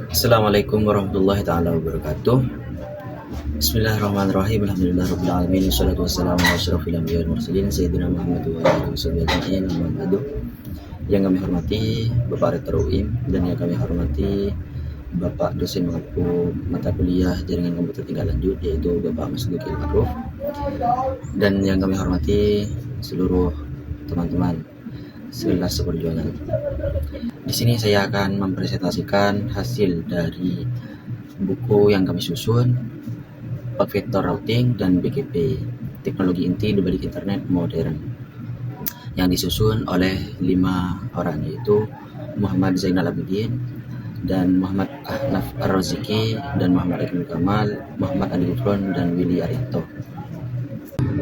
Assalamualaikum warahmatullahi taala wabarakatuh. Bismillahirrahmanirrahim. Alhamdulillahirabbil alamin. Wassalatu wassalamu ala asyrofil anbiya'i wal mursalin sayyidina Muhammad wa alihi washabihi ajma'in. Amma ba'du. Yang kami hormati Bapak Rektor UIM dan yang kami hormati Bapak dosen mengaku mata kuliah jaringan komputer tingkat lanjut, yaitu Bapak Mas Duki Ma'ruf, dan yang kami hormati seluruh teman-teman sekelas seperjuangan. Di sini saya akan mempresentasikan hasil dari buku yang kami susun, Perfector Routing dan BGP, Teknologi Inti di Balik Internet Modern, yang disusun oleh 5 orang, yaitu Muhammad Zainal Abidin, dan Muhammad Ahnaf Ar-Roziki, dan Muhammad Ibnu Kamal, Muhammad Ali Gufron, dan Willy Arianto.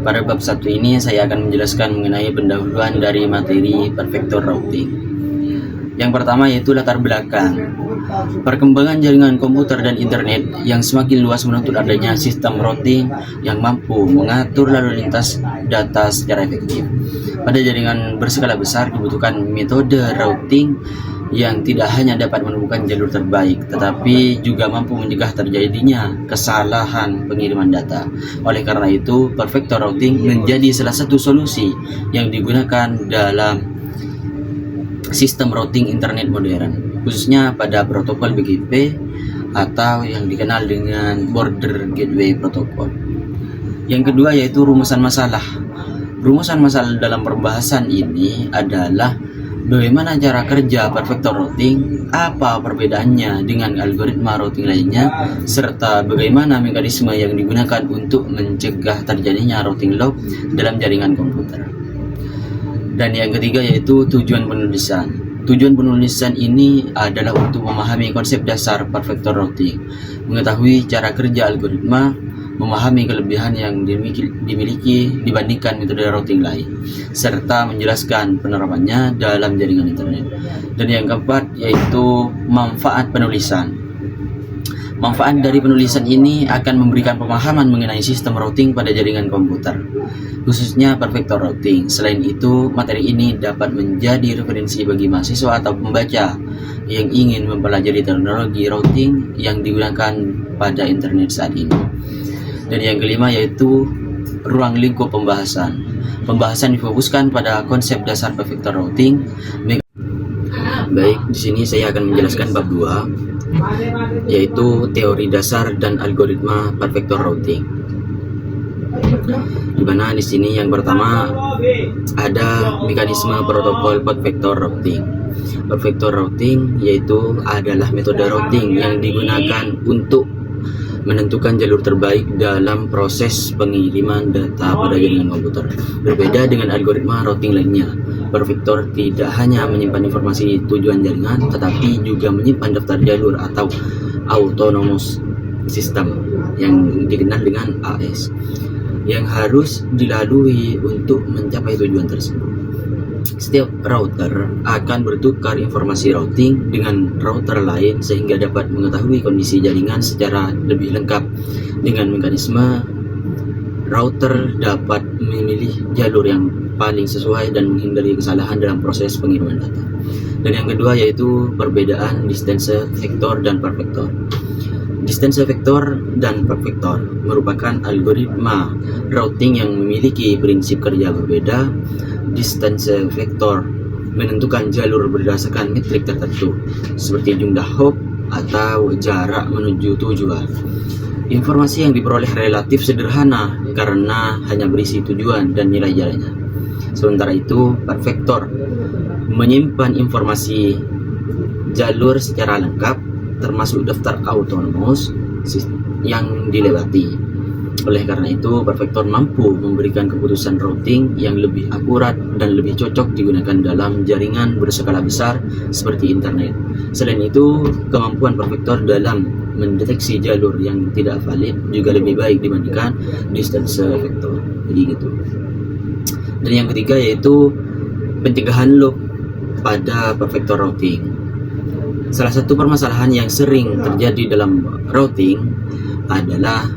Pada bab 1 ini saya akan menjelaskan mengenai pendahuluan dari materi Perfector Routing. Yang pertama yaitu latar belakang. Perkembangan jaringan komputer dan internet yang semakin luas menuntut adanya sistem routing yang mampu mengatur lalu lintas data secara efektif. Pada jaringan berskala besar dibutuhkan metode routing yang tidak hanya dapat menemukan jalur terbaik, tetapi juga mampu mencegah terjadinya kesalahan pengiriman data. Oleh karena itu, Perfector Routing menjadi salah satu solusi yang digunakan dalam sistem routing internet modern, khususnya pada protokol BGP atau yang dikenal dengan Border Gateway Protocol. Yang kedua yaitu rumusan masalah. Rumusan masalah dalam pembahasan ini adalah bagaimana cara kerja Perfector Routing, apa perbedaannya dengan algoritma routing lainnya, serta bagaimana mekanisme yang digunakan untuk mencegah terjadinya routing lock dalam jaringan komputer. Dan yang ketiga yaitu tujuan penulisan. Tujuan penulisan ini adalah untuk memahami konsep dasar Perfector Routing, mengetahui cara kerja algoritma, memahami kelebihan yang dimiliki dibandingkan metode routing lain, serta menjelaskan penerapannya dalam jaringan internet. Dan yang keempat yaitu manfaat penulisan. Manfaat dari penulisan ini akan memberikan pemahaman mengenai sistem routing pada jaringan komputer, khususnya Perfector Routing. Selain itu, materi ini dapat menjadi referensi bagi mahasiswa atau pembaca yang ingin mempelajari teknologi routing yang digunakan pada internet saat ini. Dan yang kelima yaitu ruang lingkup pembahasan. Pembahasan difokuskan pada konsep dasar Perfector Routing. Baik, di sini saya akan menjelaskan bab 2, yaitu teori dasar dan algoritma Perfector Routing. Di mana di sini yang pertama ada mekanisme protokol Perfector Routing. Perfector Routing yaitu adalah metode routing yang digunakan untuk menentukan jalur terbaik dalam proses pengiriman data pada jaringan komputer. Berbeda dengan algoritma routing lainnya, Perfector tidak hanya menyimpan informasi tujuan jaringan, tetapi juga menyimpan daftar jalur atau autonomous system yang dikenal dengan AS yang harus dilalui untuk mencapai tujuan tersebut. Setiap router akan bertukar informasi routing dengan router lain sehingga dapat mengetahui kondisi jaringan secara lebih lengkap. Dengan mekanisme, router dapat memilih jalur yang paling sesuai dan menghindari kesalahan dalam proses pengiriman data. Dan yang kedua yaitu perbedaan distance vector dan perfector. Distance vector dan perfector merupakan algoritma routing yang memiliki prinsip kerja berbeda. Distance vector menentukan jalur berdasarkan metrik tertentu seperti jumlah hop atau jarak menuju tujuan. Informasi yang diperoleh relatif sederhana karena hanya berisi tujuan dan nilai jalannya. Sementara itu, perfector menyimpan informasi jalur secara lengkap, termasuk daftar autonomous yang dilewati. Oleh karena itu, Perfector mampu memberikan keputusan routing yang lebih akurat dan lebih cocok digunakan dalam jaringan berskala besar seperti internet. Selain itu, kemampuan Perfector dalam mendeteksi jalur yang tidak valid juga lebih baik dibandingkan distance vector. Jadi gitu. Dan yang ketiga yaitu pencegahan loop pada Perfector Routing. Salah satu permasalahan yang sering terjadi dalam routing adalah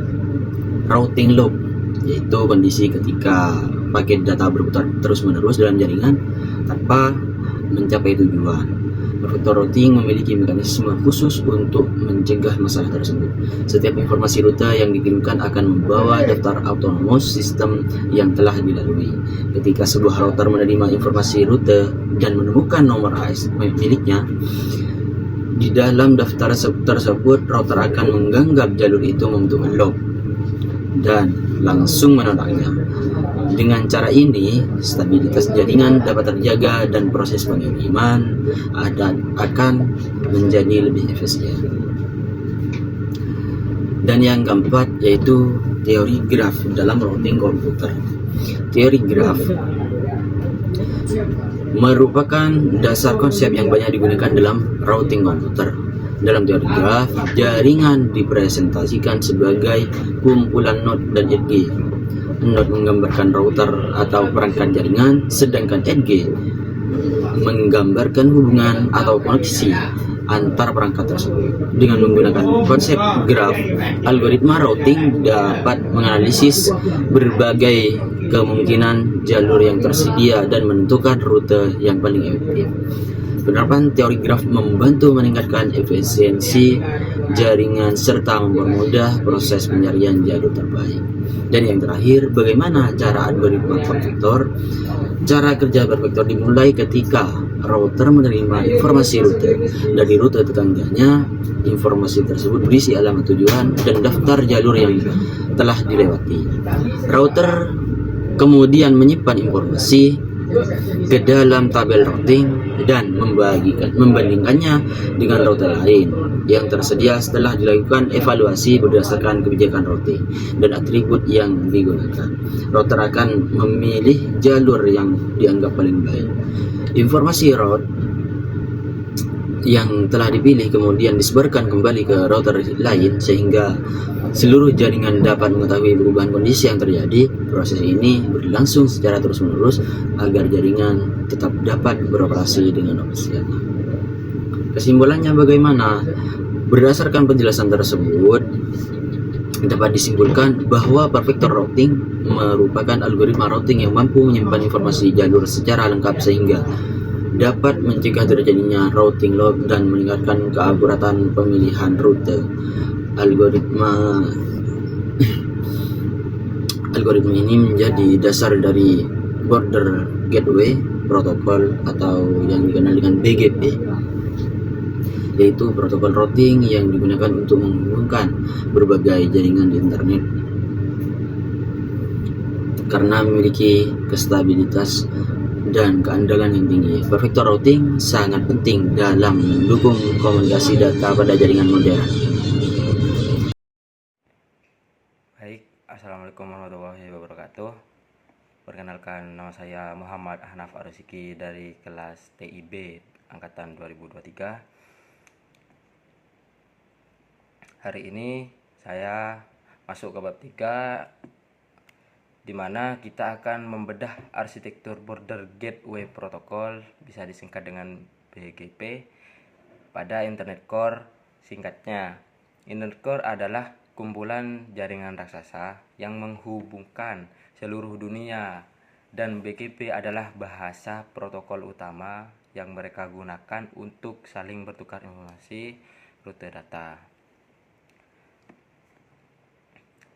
routing loop, yaitu kondisi ketika paket data berputar terus-menerus dalam jaringan tanpa mencapai tujuan. Perfektor routing memiliki mekanisme khusus untuk mencegah masalah tersebut. Setiap informasi rute yang dikirimkan akan membawa daftar autonomous sistem yang telah dilalui. Ketika sebuah router menerima informasi rute dan menemukan nomor AS miliknya, di dalam daftar tersebut router akan menggenggam jalur itu membentuk log dan langsung menolaknya. Dengan cara ini, stabilitas jaringan dapat terjaga dan proses pengiriman akan menjadi lebih efisien. Dan yang keempat yaitu teori graf dalam routing komputer. Teori graf merupakan dasar konsep yang banyak digunakan dalam routing komputer. Dalam teori graf, jaringan dipresentasikan sebagai kumpulan node dan edge. Node menggambarkan router atau perangkat jaringan, sedangkan edge menggambarkan hubungan atau koneksi antar perangkat tersebut. Dengan menggunakan konsep graf, algoritma routing dapat menganalisis berbagai kemungkinan jalur yang tersedia dan menentukan rute yang paling efektif. Penerapan teori graf membantu meningkatkan efisiensi jaringan serta mempermudah proses pencarian jalur terbaik. Dan yang terakhir, bagaimana cara algoritma perfektor? Cara kerja perfektor dimulai ketika router menerima informasi rute dari rute tetangganya. Informasi tersebut berisi alamat tujuan dan daftar jalur yang telah dilewati. Router kemudian menyimpan informasi ke dalam tabel routing dan membandingkannya dengan rute lain yang tersedia setelah dilakukan evaluasi berdasarkan kebijakan routing dan atribut yang digunakan. Router akan memilih jalur yang dianggap paling baik. Informasi route yang telah dipilih kemudian disebarkan kembali ke router lain sehingga seluruh jaringan dapat mengetahui perubahan kondisi yang terjadi. Proses ini berlangsung secara terus-menerus agar jaringan tetap dapat beroperasi dengan optimal. Kesimpulannya bagaimana? Berdasarkan penjelasan tersebut, dapat disimpulkan bahwa perfektor routing merupakan algoritma routing yang mampu menyimpan informasi jalur secara lengkap sehingga dapat mencegah terjadinya routing lock dan meningkatkan keakuratan pemilihan rute. Algoritma ini menjadi dasar dari Border Gateway Protocol atau yang dikenal dengan BGP, yaitu protokol routing yang digunakan untuk menghubungkan berbagai jaringan di internet. Karena memiliki kestabilitas dan keandalan yang tinggi, perfektor routing sangat penting dalam mendukung komunikasi data pada jaringan modern. Baik, Assalamualaikum warahmatullahi wabarakatuh. Perkenalkan, nama saya Muhammad Ahnaf Arusiki dari kelas TIB Angkatan 2023. Hari ini saya masuk ke bab 3, di mana kita akan membedah arsitektur Border Gateway Protocol, bisa disingkat dengan BGP, pada Internet Core. Singkatnya, Internet Core adalah kumpulan jaringan raksasa yang menghubungkan seluruh dunia, dan BGP adalah bahasa protokol utama yang mereka gunakan untuk saling bertukar informasi rute data.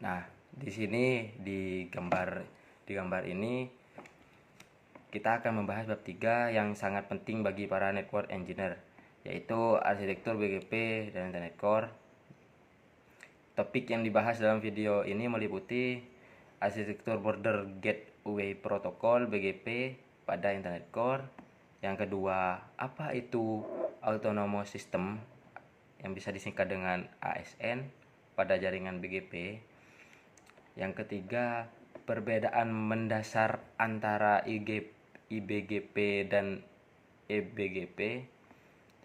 Nah, di sini di gambar ini kita akan membahas bab 3 yang sangat penting bagi para network engineer, yaitu arsitektur BGP dan Internet Core. Topik yang dibahas dalam video ini meliputi arsitektur Border Gateway Protocol BGP pada Internet Core. Yang kedua, apa itu Autonomous System yang bisa disingkat dengan ASN pada jaringan BGP. Yang ketiga, perbedaan mendasar antara IBGP dan EBGP.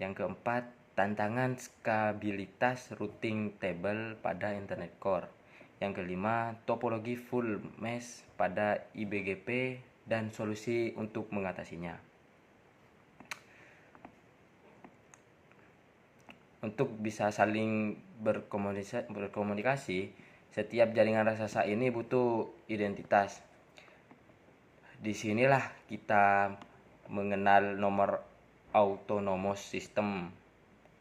Yang keempat, tantangan skabilitas routing table pada Internet Core. Yang kelima, topologi full mesh pada IBGP dan solusi untuk mengatasinya. Untuk bisa saling berkomunikasi, setiap jaringan raksasa ini butuh identitas. Disinilah kita mengenal nomor Autonomous System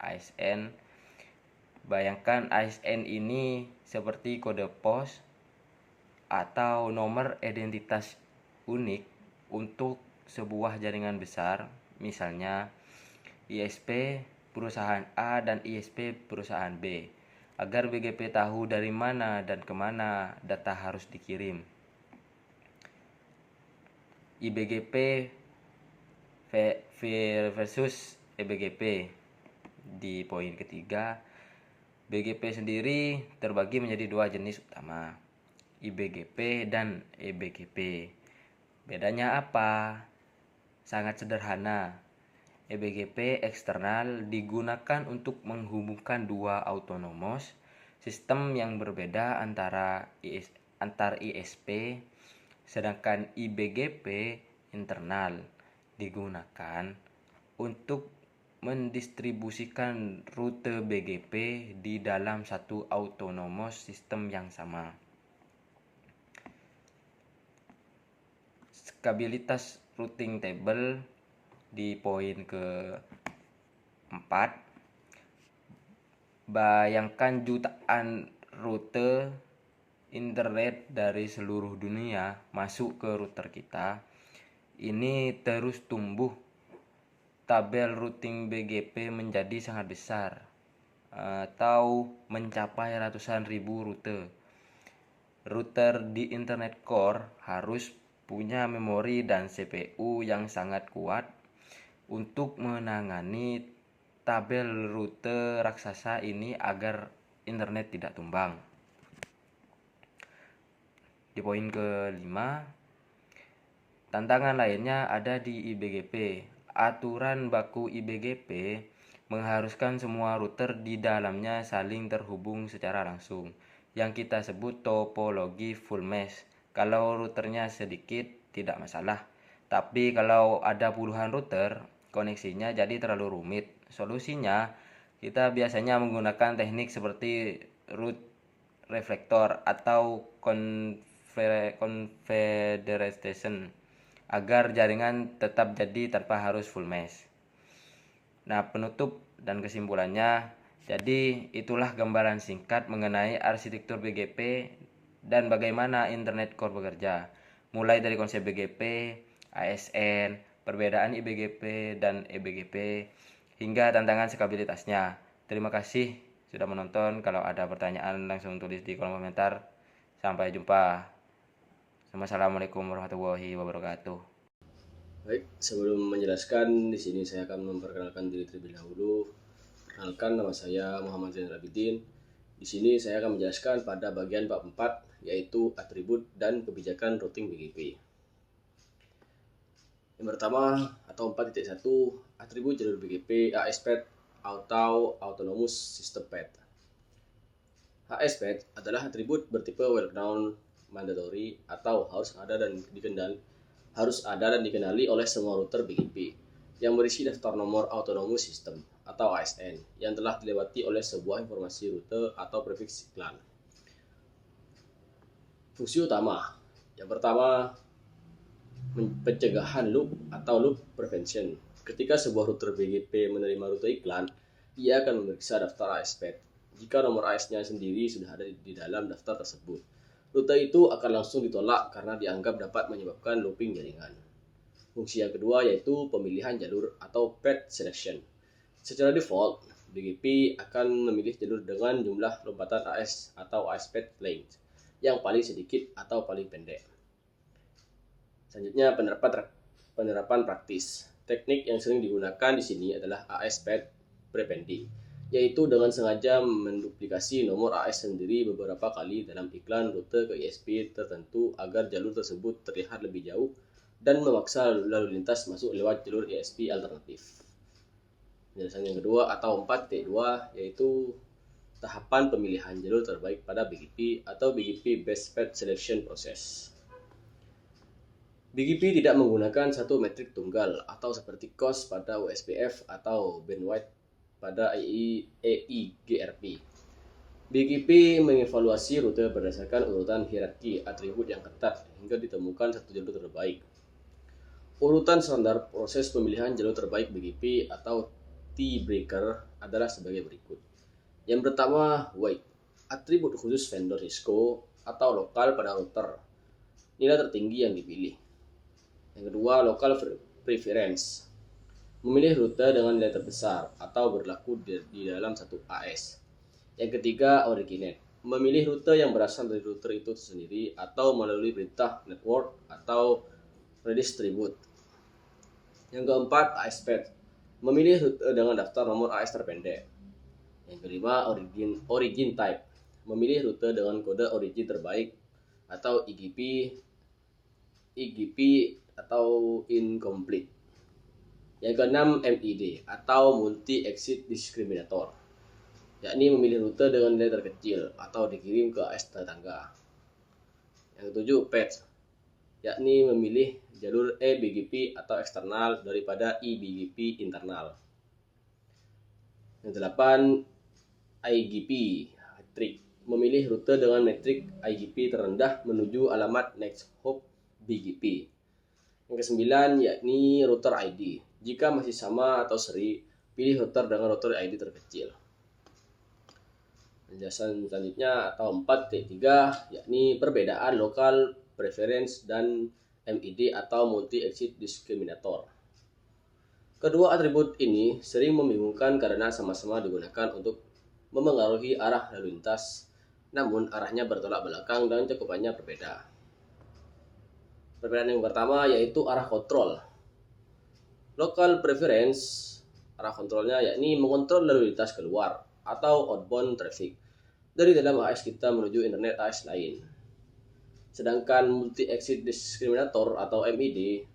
(ASN). Bayangkan ASN ini seperti kode pos atau nomor identitas unik untuk sebuah jaringan besar, misalnya ISP perusahaan A dan ISP perusahaan B, agar BGP tahu dari mana dan kemana data harus dikirim. IBGP versus eBGP. Di poin ketiga, BGP sendiri terbagi menjadi dua jenis utama, IBGP dan eBGP. Bedanya apa? Sangat sederhana. eBGP eksternal digunakan untuk menghubungkan dua autonomous sistem yang berbeda antar ISP, sedangkan IBGP internal digunakan untuk mendistribusikan rute BGP di dalam satu autonomous sistem yang sama. Stabilitas routing table di poin ke-4. Bayangkan jutaan rute internet dari seluruh dunia masuk ke router kita. Ini terus tumbuh. Tabel routing BGP menjadi sangat besar atau mencapai ratusan ribu rute. Router di Internet Core harus punya memori dan CPU yang sangat kuat untuk menangani tabel rute raksasa ini agar internet tidak tumbang. Di poin ke-5, tantangan lainnya ada di IBGP. Aturan baku IBGP mengharuskan semua router di dalamnya saling terhubung secara langsung, yang kita sebut topologi full mesh. Kalau routernya sedikit tidak masalah, tapi kalau ada puluhan router, koneksinya jadi terlalu rumit. Solusinya, kita biasanya menggunakan teknik seperti route reflector atau confederation agar jaringan tetap jadi tanpa harus full mesh. Nah, penutup dan kesimpulannya, jadi itulah gambaran singkat mengenai arsitektur BGP dan bagaimana Internet Core bekerja. Mulai dari konsep BGP, ASN, perbedaan IBGP dan eBGP, hingga tantangan skabilitasnya. Terima kasih sudah menonton. Kalau ada pertanyaan langsung tulis di kolom komentar. Sampai jumpa. Assalamualaikum warahmatullahi wabarakatuh. Baik, sebelum menjelaskan, di sini saya akan memperkenalkan diri terlebih dahulu. Perkenalkan, nama saya Muhammad Zainal Abidin. Di sini saya akan menjelaskan pada bagian bab 4, yaitu atribut dan kebijakan routing BGP. Yang pertama atau 4.1, atribut jalur BGP ASPath atau Autonomous System Path. ASPath adalah atribut bertipe well-known mandatory atau harus ada dan dikenali oleh semua router BGP yang berisi daftar nomor Autonomous System atau ASN yang telah dilewati oleh sebuah informasi rute atau prefix iklan. Fungsi utama. Yang pertama, pencegahan loop atau loop prevention. Ketika sebuah router BGP menerima rute iklan, ia akan memeriksa daftar ASPath. Jika nomor AS-nya sendiri sudah ada di dalam daftar tersebut, rute itu akan langsung ditolak karena dianggap dapat menyebabkan looping jaringan. Fungsi yang kedua yaitu pemilihan jalur atau path selection. Secara default, BGP akan memilih jalur dengan jumlah lompatan AS atau ASPath length yang paling sedikit atau paling pendek. Selanjutnya, penerapan praktis. Teknik yang sering digunakan di sini adalah ASPath prepending, yaitu dengan sengaja menduplikasi nomor AS sendiri beberapa kali dalam iklan rute ke ISP tertentu agar jalur tersebut terlihat lebih jauh dan memaksa lalu lintas masuk lewat jalur ISP alternatif. Penjelasan yang kedua atau 4.2 yaitu tahapan pemilihan jalur terbaik pada BGP atau BGP Best Path Selection Process. BGP tidak menggunakan satu metrik tunggal atau seperti COS pada USPF atau bandwidth pada EIGRP. BGP mengevaluasi rute berdasarkan urutan hierarki atribut yang ketat hingga ditemukan satu jalur terbaik. Urutan standar proses pemilihan jalur terbaik BGP atau T-breaker adalah sebagai berikut. Yang pertama, weight, atribut khusus vendor Cisco atau lokal pada router, nilai tertinggi yang dipilih. Yang kedua, local preference, memilih rute dengan nilai terbesar atau berlaku di dalam satu AS. Yang ketiga, originate, memilih rute yang berasal dari router itu sendiri atau melalui perintah network atau redistribute. Yang keempat, AS-PAD, memilih rute dengan daftar nomor AS terpendek. Yang kelima, origin type, memilih rute dengan kode origin terbaik atau IGP atau incomplete. Yang keenam, MID atau multi exit discriminator, yakni memilih rute dengan nilai terkecil atau dikirim ke AS tetangga. Yang ketujuh, patch, yakni memilih jalur eBGP atau eksternal daripada eBGP internal. Yang delapan, IGP, metrik, memilih rute dengan metrik IGP terendah menuju alamat next hop BGP. Yang kesembilan, yakni router ID. Jika masih sama atau seri, pilih router dengan router ID terkecil. Penjelasan selanjutnya atau 4.3, yakni perbedaan lokal preference dan MID atau multi exit discriminator. Kedua atribut ini sering membingungkan karena sama-sama digunakan untuk memengaruhi arah lalu lintas, namun arahnya bertolak belakang dan cakupannya berbeda. Perbedaan yang pertama yaitu arah kontrol. Local preference, arah kontrolnya yakni mengontrol lalu lintas keluar atau outbound traffic dari dalam AS kita menuju internet AS lain. Sedangkan multi-exit discriminator atau MID,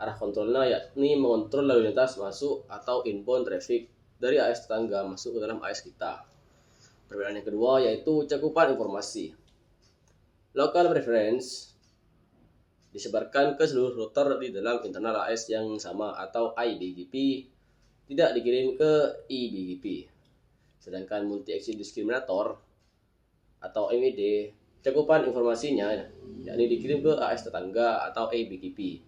arah kontrolnya yakni mengontrol lalu lintas masuk atau inbound traffic dari AS tetangga masuk ke dalam AS kita. Perbedaan yang kedua yaitu cakupan informasi. Local preference disebarkan ke seluruh router di dalam internal AS yang sama atau iBGP, tidak dikirim ke eBGP. Sedangkan multi-exit discriminator atau MID, cakupan informasinya yakni dikirim ke AS tetangga atau eBGP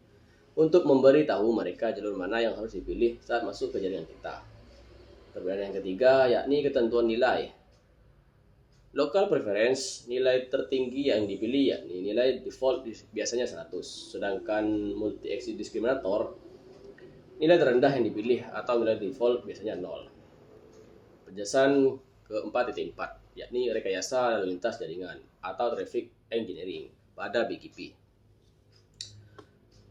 untuk memberi tahu mereka jalur mana yang harus dipilih saat masuk ke jaringan kita. Perbedaan yang ketiga yakni ketentuan nilai. Local preference, nilai tertinggi yang dipilih yakni nilai default biasanya 100, sedangkan multi-exit discriminator, nilai terendah yang dipilih atau nilai default biasanya 0. Penjelasan ke-4.4, yakni rekayasa lalu lintas jaringan atau traffic engineering pada BGP.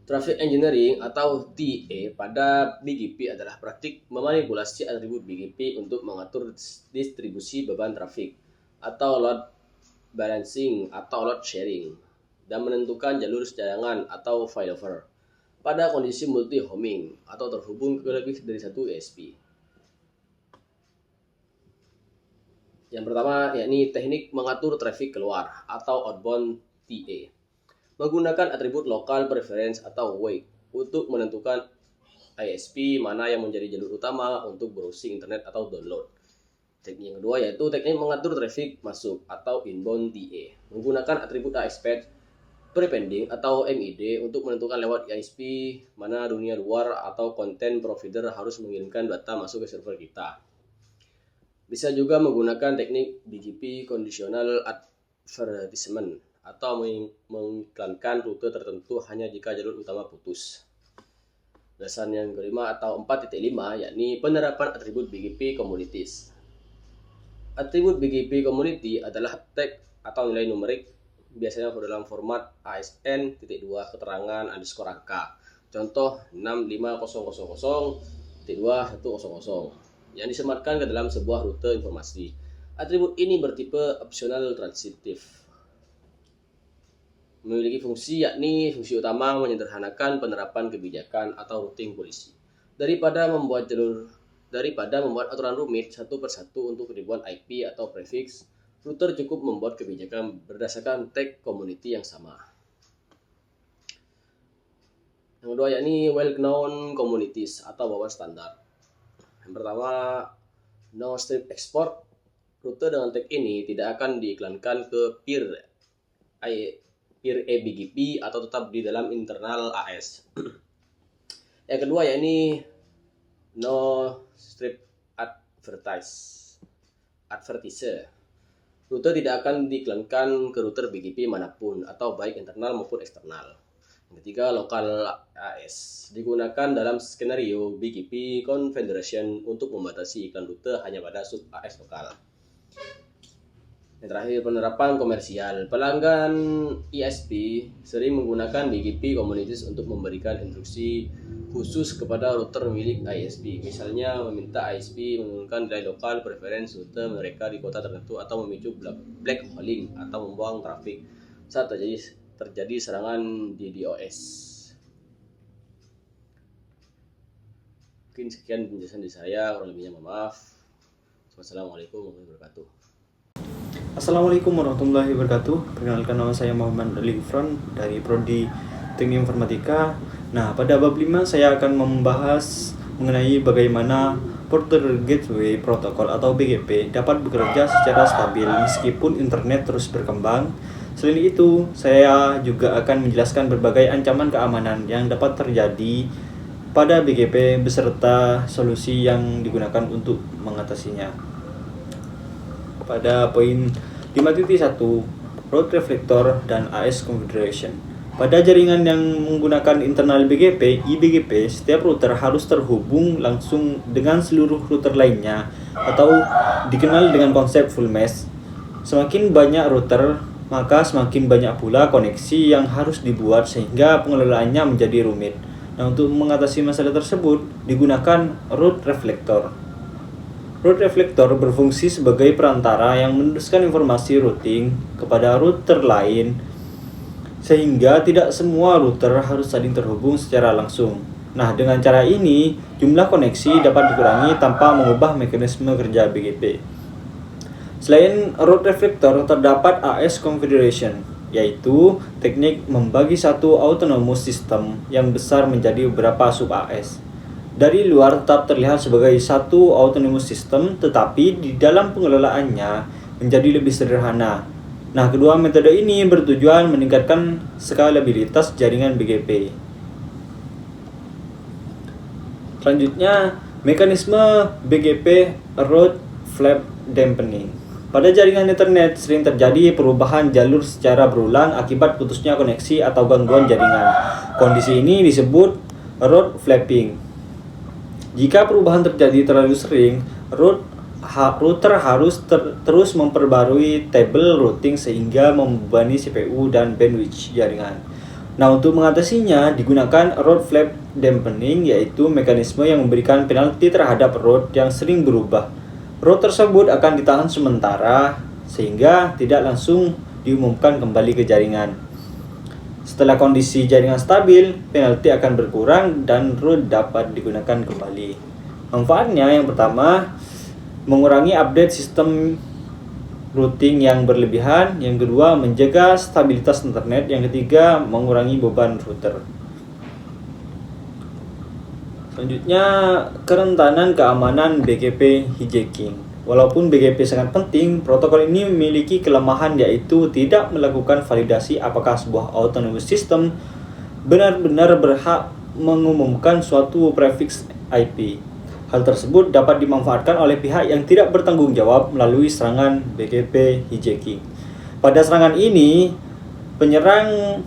Traffic engineering atau TA pada BGP adalah praktik memanipulasi atribut BGP untuk mengatur distribusi beban trafik atau load balancing atau load sharing dan menentukan jalur cadangan atau failover pada kondisi multi-homing atau terhubung ke lebih dari satu ISP. Yang pertama yakni teknik mengatur traffic keluar atau outbound TA. Menggunakan atribut local preference atau weight untuk menentukan ISP mana yang menjadi jalur utama untuk browsing internet atau download. Teknik yang kedua yaitu teknik mengatur traffic masuk atau inbound TA. Menggunakan atribut AS-PAD prepending atau MID untuk menentukan lewat ISP mana dunia luar atau konten provider harus mengirimkan data masuk ke server kita. Bisa juga menggunakan teknik BGP conditional advertisement atau mengiklankan rute tertentu hanya jika jalur utama putus. Penjelasan yang kelima atau 4.5 yakni penerapan atribut BGP communities. Atribut BGP community adalah tag atau nilai numerik biasanya dalam format ASN .2 keterangan underscore angka. Contoh 65000.2100 yang disematkan ke dalam sebuah rute informasi. Atribut ini bertipe optional transitive. Memiliki fungsi yakni fungsi utama menyederhanakan penerapan kebijakan atau routing polisi. Daripada membuat aturan rumit satu persatu untuk ribuan IP atau prefix, router cukup membuat kebijakan berdasarkan tag community yang sama. Yang kedua yakni well-known communities atau bawaan standar. Yang pertama, no strip export. Rute dengan tag ini tidak akan diiklankan ke peer eBGP atau tetap di dalam internal AS. Yang kedua yakni no strip advertiser. Router tidak akan diiklankan ke router BGP manapun atau baik internal maupun eksternal. Yang ketiga, local AS digunakan dalam skenario BGP Confederation untuk membatasi iklan router hanya pada sub AS lokal. Yang terakhir, penerapan komersial. Pelanggan ISP sering menggunakan BGP Communities untuk memberikan instruksi khusus kepada router milik ISP. Misalnya meminta ISP menggunakan nilai lokal preference router mereka di kota tertentu atau memicu black hauling atau membuang trafik saat terjadi serangan DDoS. Mungkin sekian penjelasan dari saya, kurang lebihnya mohon maaf. Wassalamualaikum warahmatullahi wabarakatuh. Assalamualaikum warahmatullahi wabarakatuh. Perkenalkan, nama saya Muhammad Ali Gufron dari Prodi Teknik Informatika. Nah, pada bab 5 saya akan membahas mengenai bagaimana Border Gateway Protocol atau BGP dapat bekerja secara stabil meskipun internet terus berkembang. Selain itu, saya juga akan menjelaskan berbagai ancaman keamanan yang dapat terjadi pada BGP beserta solusi yang digunakan untuk mengatasinya. Pada poin 5.1, Road Reflector dan AS Configuration. Pada jaringan yang menggunakan internal BGP, IBGP, setiap router harus terhubung langsung dengan seluruh router lainnya atau dikenal dengan konsep full mesh. Semakin banyak router, maka semakin banyak pula koneksi yang harus dibuat sehingga pengelolaannya menjadi rumit. Nah, untuk mengatasi masalah tersebut digunakan Road Reflector. Road Reflector berfungsi sebagai perantara yang meneruskan informasi routing kepada router lain sehingga tidak semua router harus saling terhubung secara langsung. Nah, dengan cara ini jumlah koneksi dapat dikurangi tanpa mengubah mekanisme kerja BGP. Selain Road Reflector, terdapat AS Configuration, yaitu teknik membagi satu autonomous system yang besar menjadi beberapa sub AS. Dari luar tetap terlihat sebagai satu autonomous system, tetapi di dalam pengelolaannya menjadi lebih sederhana. Nah, kedua metode ini bertujuan meningkatkan skalabilitas jaringan BGP. Selanjutnya, mekanisme BGP Road Flap Dampening. Pada jaringan internet sering terjadi perubahan jalur secara berulang akibat putusnya koneksi atau gangguan jaringan. Kondisi ini disebut road flapping. Jika perubahan terjadi terlalu sering, router harus terus memperbarui table routing sehingga membebani CPU dan bandwidth jaringan. Nah, untuk mengatasinya digunakan road flap dampening, yaitu mekanisme yang memberikan penalti terhadap road yang sering berubah. Road tersebut akan ditahan sementara sehingga tidak langsung diumumkan kembali ke jaringan. Setelah kondisi jaringan stabil, penalti akan berkurang dan road dapat digunakan kembali. Manfaatnya yang pertama, mengurangi update sistem routing yang berlebihan. Yang kedua, menjaga stabilitas internet. Yang ketiga, mengurangi beban router. Selanjutnya, kerentanan keamanan BGP hijacking. Walaupun BGP sangat penting, protokol ini memiliki kelemahan, yaitu tidak melakukan validasi apakah sebuah autonomous system benar-benar berhak mengumumkan suatu prefix IP. Hal tersebut dapat dimanfaatkan oleh pihak yang tidak bertanggung jawab melalui serangan BGP hijacking. Pada serangan ini, penyerang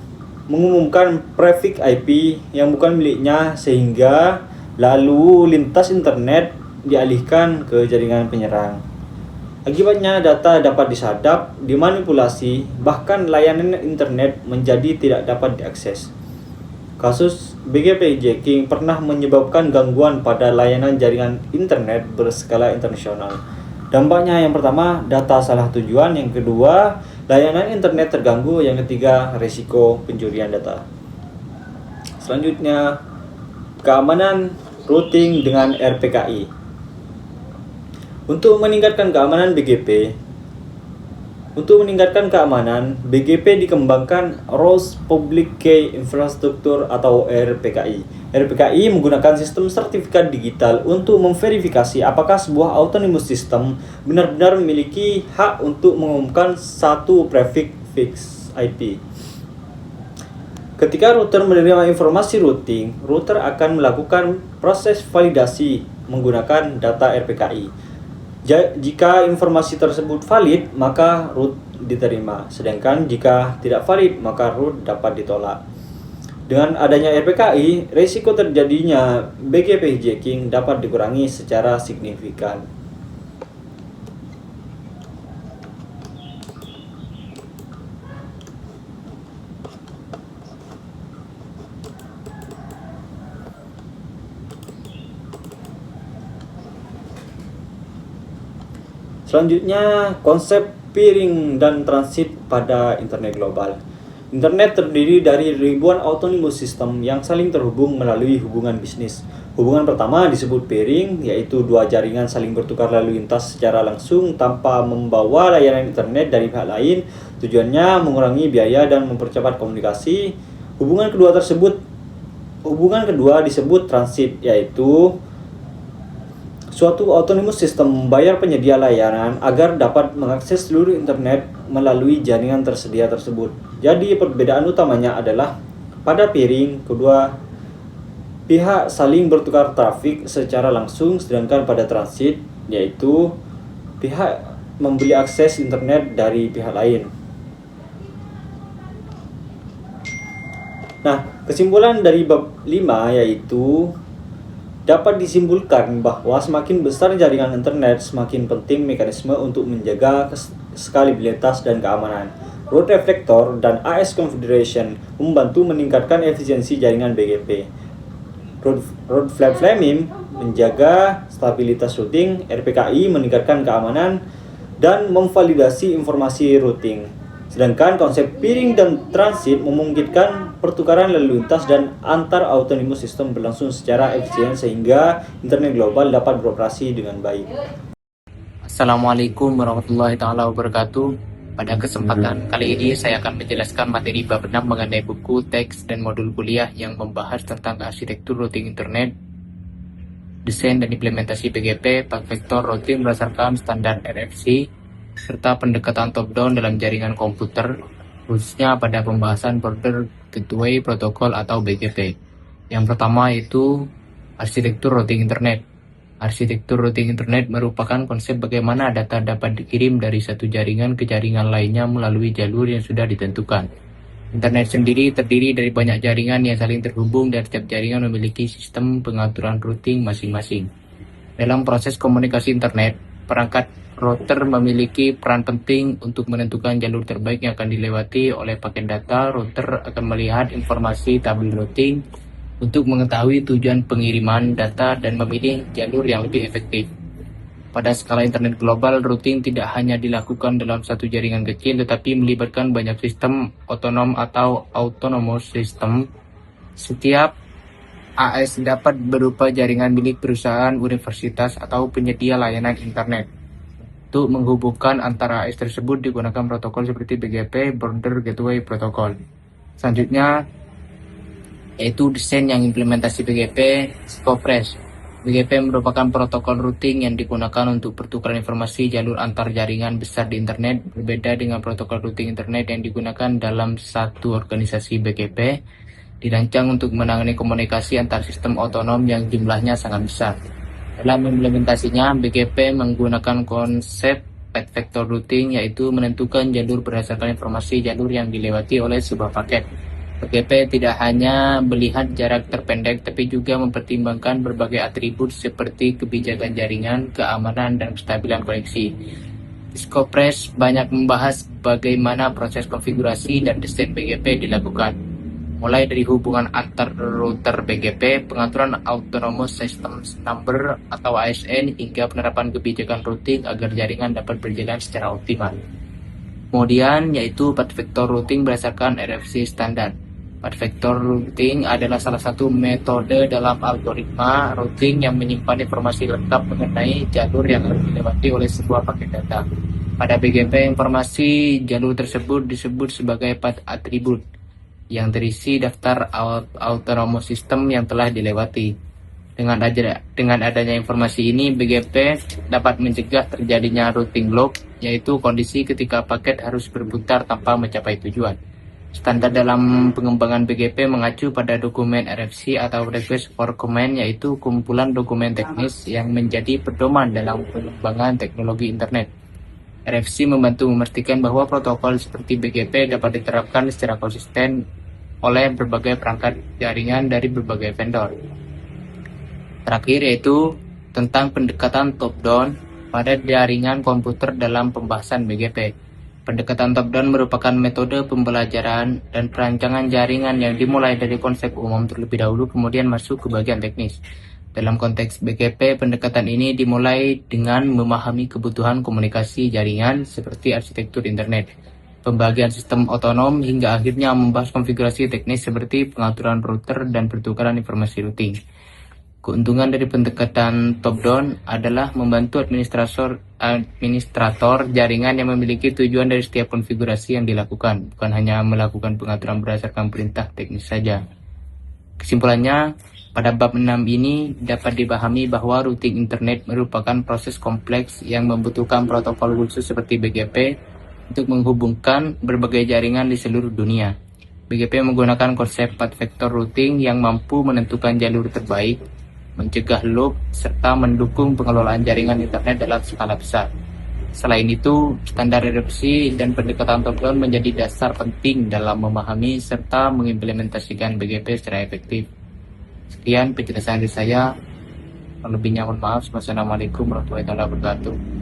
mengumumkan prefix IP yang bukan miliknya sehingga lalu lintas internet dialihkan ke jaringan penyerang. Akibatnya data dapat disadap, dimanipulasi, bahkan layanan internet menjadi tidak dapat diakses. Kasus BGP hijacking pernah menyebabkan gangguan pada layanan jaringan internet berskala internasional. Dampaknya yang pertama, data salah tujuan. Yang kedua, layanan internet terganggu. Yang ketiga, risiko pencurian data. Selanjutnya, keamanan routing dengan RPKI. Untuk meningkatkan keamanan BGP dikembangkan Roles Public Key Infrastructure atau RPKI. RPKI menggunakan sistem sertifikat digital untuk memverifikasi apakah sebuah autonomous system benar-benar memiliki hak untuk mengumumkan satu prefix IP. Ketika router menerima informasi routing, router akan melakukan proses validasi menggunakan data RPKI. Jika informasi tersebut valid, maka root diterima. Sedangkan jika tidak valid, maka root dapat ditolak. Dengan adanya RPKI, risiko terjadinya BGP hijacking dapat dikurangi secara signifikan. Selanjutnya, konsep peering dan transit pada internet global. Internet terdiri dari ribuan autonomous system yang saling terhubung melalui hubungan bisnis. Hubungan pertama disebut peering, yaitu dua jaringan saling bertukar lalu lintas secara langsung tanpa membawa layanan internet dari pihak lain. Tujuannya mengurangi biaya dan mempercepat komunikasi. Hubungan kedua disebut transit, yaitu suatu autonomous system membayar penyedia layanan agar dapat mengakses seluruh internet melalui jaringan tersedia tersebut. Jadi perbedaan utamanya adalah pada peering, kedua pihak saling bertukar trafik secara langsung, sedangkan pada transit, yaitu pihak membeli akses internet dari pihak lain. Nah, kesimpulan dari bab 5 yaitu dapat disimpulkan bahwa semakin besar jaringan internet, semakin penting mekanisme untuk menjaga skalabilitas dan keamanan. Root reflector dan AS configuration membantu meningkatkan efisiensi jaringan BGP. Root framing menjaga stabilitas routing, RPKI meningkatkan keamanan dan memvalidasi informasi routing. Sedangkan konsep peering dan transit memungkinkan pertukaran lalu lintas dan antar autonomous system berlangsung secara efisien sehingga internet global dapat beroperasi dengan baik. Assalamualaikum warahmatullahi taala wabarakatuh. Pada kesempatan kali ini saya akan menjelaskan materi bab 6 mengenai buku, teks, dan modul kuliah yang membahas tentang arsitektur routing internet, desain dan implementasi BGP, path vector routing berdasarkan standar RFC, serta pendekatan top-down dalam jaringan komputer, khususnya pada pembahasan Border Gateway Protocol atau BGP. Yang pertama yaitu arsitektur routing internet. Arsitektur routing internet merupakan konsep bagaimana data dapat dikirim dari satu jaringan ke jaringan lainnya melalui jalur yang sudah ditentukan. Internet sendiri terdiri dari banyak jaringan yang saling terhubung dan setiap jaringan memiliki sistem pengaturan routing masing-masing. Dalam proses komunikasi internet, perangkat router memiliki peran penting untuk menentukan jalur terbaik yang akan dilewati oleh paket data. Router akan melihat informasi tabel routing untuk mengetahui tujuan pengiriman data dan memilih jalur yang lebih efektif. Pada skala internet global, routing tidak hanya dilakukan dalam satu jaringan kecil, tetapi melibatkan banyak sistem otonom atau autonomous system. Setiap AS dapat berupa jaringan milik perusahaan, universitas, atau penyedia layanan internet. Untuk menghubungkan antara AS tersebut digunakan protokol seperti BGP, Border Gateway Protocol. Selanjutnya yaitu desain yang implementasi BGP, Scopres. BGP merupakan protokol routing yang digunakan untuk pertukaran informasi jalur antar jaringan besar di internet. Berbeda dengan protokol routing internet yang digunakan dalam satu organisasi, BGP dirancang untuk menangani komunikasi antar sistem otonom yang jumlahnya sangat besar. Dalam implementasinya, BGP menggunakan konsep path vector routing, yaitu menentukan jalur berdasarkan informasi jalur yang dilewati oleh sebuah paket. BGP tidak hanya melihat jarak terpendek, tapi juga mempertimbangkan berbagai atribut seperti kebijakan jaringan, keamanan, dan kestabilan koneksi. Scopres banyak membahas bagaimana proses konfigurasi dan desain BGP dilakukan, mulai dari hubungan antar router BGP, pengaturan Autonomous System Number atau ASN, hingga penerapan kebijakan routing agar jaringan dapat berjalan secara optimal. Kemudian yaitu path vector routing berdasarkan RFC standar. Path vector routing adalah salah satu metode dalam algoritma routing yang menyimpan informasi lengkap mengenai jalur yang harus dilewati oleh sebuah paket data. Pada BGP, informasi jalur tersebut disebut sebagai path attribute, yang terisi daftar autonomous system yang telah dilewati. Dengan adanya informasi ini, BGP dapat mencegah terjadinya routing lock, yaitu kondisi ketika paket harus berputar tanpa mencapai tujuan. Standar dalam pengembangan BGP mengacu pada dokumen RFC atau Request for Comment, yaitu kumpulan dokumen teknis yang menjadi pedoman dalam pengembangan teknologi internet. RFC membantu memastikan bahwa protokol seperti BGP dapat diterapkan secara konsisten oleh berbagai perangkat jaringan dari berbagai vendor. Terakhir yaitu tentang pendekatan top-down pada jaringan komputer dalam pembahasan BGP. Pendekatan top-down merupakan metode pembelajaran dan perancangan jaringan yang dimulai dari konsep umum terlebih dahulu kemudian masuk ke bagian teknis. Dalam konteks BGP, pendekatan ini dimulai dengan memahami kebutuhan komunikasi jaringan seperti arsitektur internet, pembagian sistem otonom, hingga akhirnya membahas konfigurasi teknis seperti pengaturan router dan pertukaran informasi routing. Keuntungan dari pendekatan top-down adalah membantu administrator jaringan yang memiliki tujuan dari setiap konfigurasi yang dilakukan, bukan hanya melakukan pengaturan berdasarkan perintah teknis saja. Kesimpulannya, pada bab 6 ini dapat dipahami bahwa routing internet merupakan proses kompleks yang membutuhkan protokol khusus seperti BGP untuk menghubungkan berbagai jaringan di seluruh dunia. BGP menggunakan konsep path vector routing yang mampu menentukan jalur terbaik, mencegah loop, serta mendukung pengelolaan jaringan internet dalam skala besar. Selain itu, standar RFC dan pendekatan top-down menjadi dasar penting dalam memahami serta mengimplementasikan BGP secara efektif. Sekian penjelasan dari saya. Lebihnya mohon maaf. Wassalamualaikum warahmatullahi wabarakatuh.